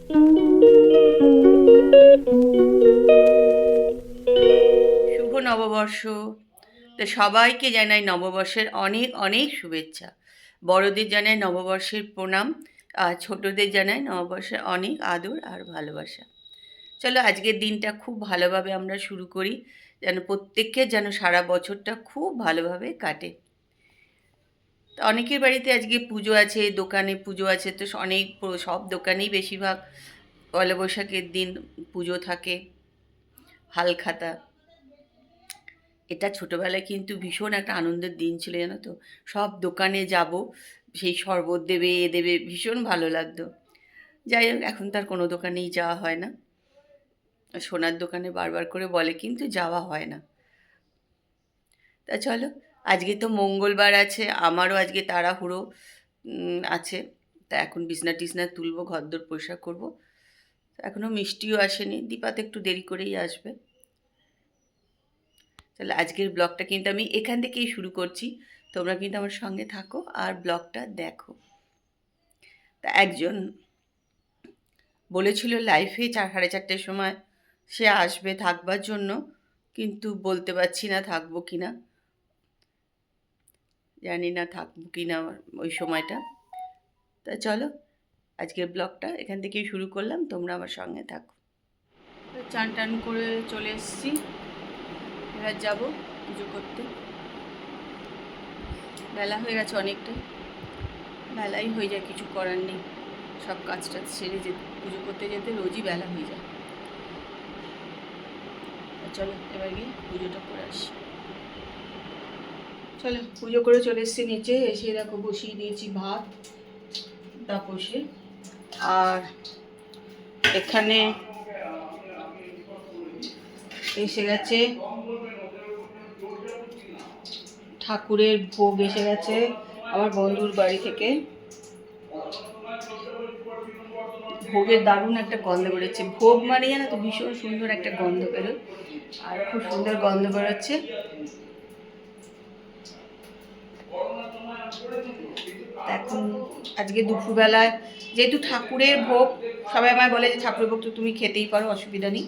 শুভ নববর্ষ। তো সবাইকে জানাই নববর্ষের অনেক অনেক শুভেচ্ছা। বড়দের জানাই নববর্ষের প্রণাম, আর ছোটদের জানাই নববর্ষের অনেক আদর আর ভালোবাসা। চলো আজকের দিনটা খুব ভালোভাবে আমরা শুরু করি, যেন প্রত্যেকের যেন সারা বছরটা খুব ভালোভাবে কাটে। তো অনেকের বাড়িতে আজকে পুজো আছে, দোকানে পুজো আছে, তো সব দোকানেই বেশিরভাগ পয়লা বৈশাখের দিন পুজো থাকে। হালখাতা, এটা ছোটোবেলায় কিন্তু ভীষণ একটা আনন্দের দিন ছিল, জানো তো। সব দোকানে যাব, সেই শরবত দেবে এ দেবে, ভীষণ ভালো লাগতো। যাই হোক, এখন তার কোনো দোকানেই যাওয়া হয় না। সোনার দোকানে বারবার করে বলে, কিন্তু যাওয়া হয় না। তা চলো, আজকে তো মঙ্গলবার আছে, আমারও আজকে তাড়াহুড়ো আছে। তা এখন বিছনা টিছনা তুলবো, ঘরদোর পরিষ্কার করবো। এখনও মিষ্টিও আসেনি, দীপাতে একটু দেরি করেই আসবে। তাহলে আজকের ব্লগটা কিন্তু আমি এখান থেকেই শুরু করছি। তোমরা কিন্তু আমার সঙ্গে থাকো আর ব্লগটা দেখো। তা একজন বলেছিল লাইফে 4:30টার সময় সে আসবে থাকবার জন্য, কিন্তু বলতে পারছি না থাকবো কি না। জানি না থাকবো কি না ওই সময়টা। তা চলো, আজকের ব্লগটা এখান থেকেই শুরু করলাম, তোমরা আমার সঙ্গে থাকো। চান টান করে চলে এসেছি, এবার যাবো পুজো করতে। বেলা হয়ে গেছে অনেকটা, বেলাই হয়ে যায়, কিছু করার নেই। সব কাজটা সেরে যেতে, পুজো করতে যেতে রোজই বেলা হয়ে যায়। চলো এবার গিয়ে পুজোটা করে আসি। চলো পুজো করে চলে এসেছি নিচে, এসে দেখো বসিয়ে দিয়েছি ভাত তাপসে। আর এখানে এসে গেছে ঠাকুরের ভোগ, এসে গেছে আমার বন্ধুর বাড়ি থেকে। ভোগের দারুণ একটা গন্ধ বেরোচ্ছে। ভোগ মানে জানো তো ভীষণ সুন্দর একটা গন্ধ বেরোয়, আর খুব সুন্দর গন্ধ বেরোচ্ছে। এখন আজকে দুপুরবেলায় যেহেতু ঠাকুরের ভোগ, সবাই আমায় বলে যে ঠাকুরের ভোগ তো তুমি খেতেই পারো, অসুবিধা নেই।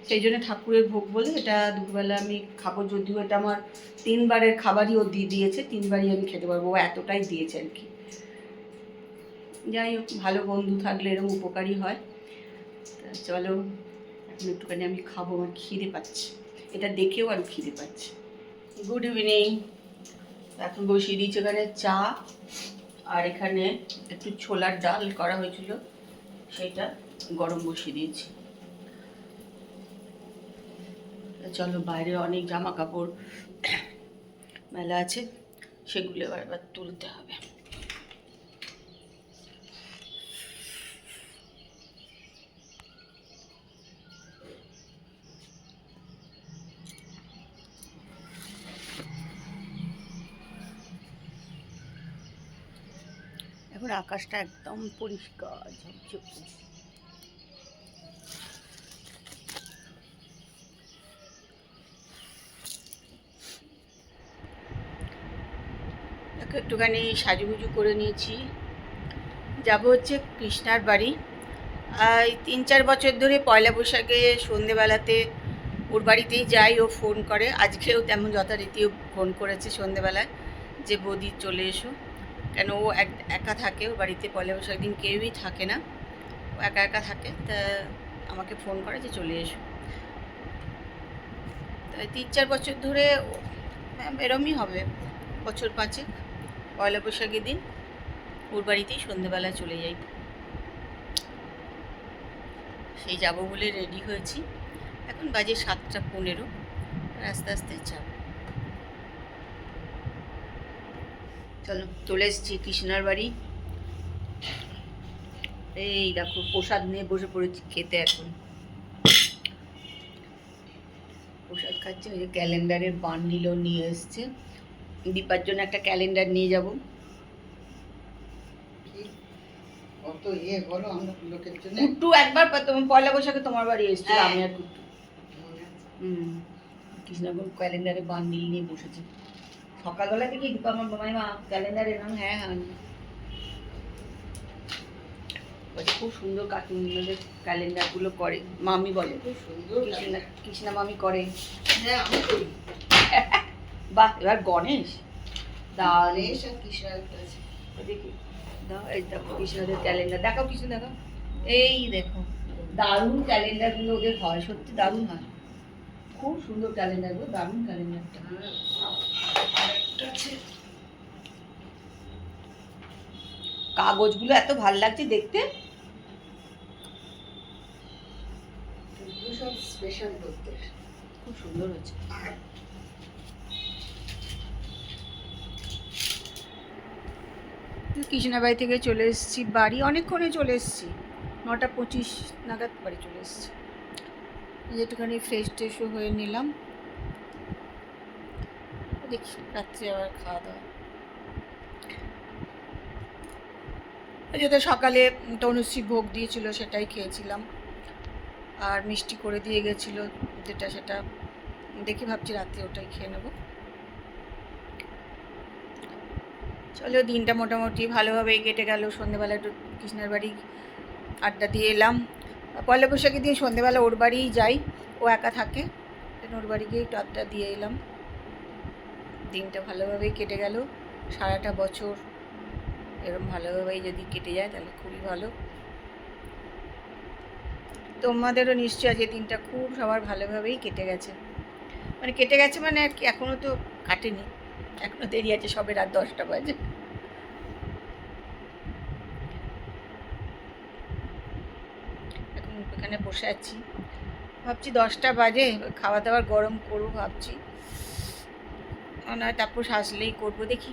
সেই জন্য ঠাকুরের ভোগ বলে এটা দুপুরবেলা আমি খাবো। যদিও এটা আমার 3বারের খাবারই ও দিয়েছে, 3বারই আমি খেতে পারবো, ও এতটাই দিয়েছে আর কি। যাই হোক, ভালো বন্ধু থাকলে এরকম উপকারী হয়। চলো এখন একটুখানি আমি খাবো, আমার খিদে পাচ্ছে, এটা দেখেও আর খিদে পাচ্ছে। Good evening. এখন বসিয়ে দিয়েছি এখানে চা, আর এখানে একটু ছোলার ডাল করা হয়েছিল, সেটা গরম বসিয়ে দিয়েছি। চলো, বাইরে অনেক জামা কাপড় মেলা আছে, সেগুলো এবার তুলতে হবে। এখন আকাশটা একদম পরিষ্কার ঝকঝকে। একটুখানি সাজুগুজু করে নিয়েছি, যাব হচ্ছে কৃষ্ণার বাড়ি। এই 3-4 বছর ধরে পয়লা বৈশাখে সন্ধেবেলাতে ওর বাড়িতেই যাই, ও ফোন করে। আজকেও তেমন যথারীতি ফোন করেছে সন্ধেবেলায় যে বৌদি চলে এসো। কেন ও একা থাকে, ও বাড়িতে পয়লা বৈশাখ দিন কেউই থাকে না, ও একা একা থাকে। তা আমাকে ফোন করে যে চলে এসো। তাই 3-4 বছর ধরে এরমই হবে, বছর 5 পয়লা বৈশাখের দিন ওর বাড়িতেই সন্ধেবেলায় চলে যাই। সেই যাব বলে রেডি হয়েছি, এখন বাজে 7:15, আস্তে আস্তে যাব। চলো চলে এসেছি কৃষ্ণার বাড়ি। এই দেখো প্রসাদ নিয়ে বসে পড়েছি খেতে। এখন প্রসাদ খাচ্ছি, ওই যে ক্যালেন্ডারের বান্ডিলও নিয়ে এসছে। দীপার জন্য একটা ক্যালেন্ডার নিয়ে যাব। কুট্টু একবার পয়লা বৈশাখে তোমার বাড়ি এসেছিল, আমি আর কুট্টু। কৃষ্ণাগুন ক্যালেন্ডারে বান্ডিল নিয়ে বসেছে। সকালবেলা থেকে দীপা আমার মামাইমা ক্যালেন্ডার এলাম, হ্যাঁ হ্যাঁ। খুব সুন্দর কাকিমাদের ক্যালেন্ডারগুলো করে, মামি বলে খুব সুন্দর কৃষ্ণা মামি করে। হ্যাঁ আমি করি। বাহ, এবার গণেশ গণেশ আর কৃষ্ণের কাছে দেখি দাও, এই দেখো কৃষ্ণদের ক্যালেন্ডার দেখাও, কৃষ্ণ দেখাও, এই দেখো দারুণ ক্যালেন্ডারগুলো ওদের হয়, সত্যি দারুণ হয়, খুব সুন্দর ক্যালেন্ডারগুলো, দারুণ ক্যালেন্ডারটা। কাগজগুলো এত ভাল লাগছে দেখতে, সব স্পেশাল করতে খুব সুন্দর হচ্ছে। কৃষ্ণা বাড়ি থেকে চলে এসেছি বাড়ি, অনেকক্ষণে চলে এসেছি, 9:25 নাগাদ বাড়ি চলে এসেছি। যেটুখানি ফ্রেশ ট্রেশও হয়ে নিলাম, দেখি রাত্রে আবার খাওয়া দাওয়া। যেটা সকালে তনুশ্রী ভোগ দিয়েছিল সেটাই খেয়েছিলাম, আর মিষ্টি করে দিয়ে গেছিলো যেটা, সেটা দেখি ভাবছি রাত্রে ওটাই খেয়ে নেবো। চলো, দিনটা মোটামুটি ভালোভাবেই কেটে গেল। সন্ধ্যেবেলা একটু কৃষ্ণার বাড়ি আড্ডা দিয়ে এলাম। পয়লা বৈশাখের দিন সন্ধ্যেবেলা ওর বাড়িই যাই, ও একা থাকে, ওর বাড়ি গিয়ে একটু আড্ডা দিয়ে এলাম। দিনটা ভালোভাবেই কেটে গেল। সারাটা বছর এরকম ভালোভাবেই যদি কেটে যায় তাহলে খুবই ভালো। তোমাদেরও নিশ্চয়ই আজকে দিনটা খুব সবার ভালোভাবেই কেটে গেছে, মানে কেটে গেছে মানে আর কি, এখনও তো কাটেনি, এখনও দেরি আছে, সবে রাত 10টা বাজে। এখন এখানে বসে আছি, ভাবছি 10টা বাজে, খাওয়া দাওয়ার গরম করবো ভাবছি, নয় তারপর আসলেই করবো, দেখি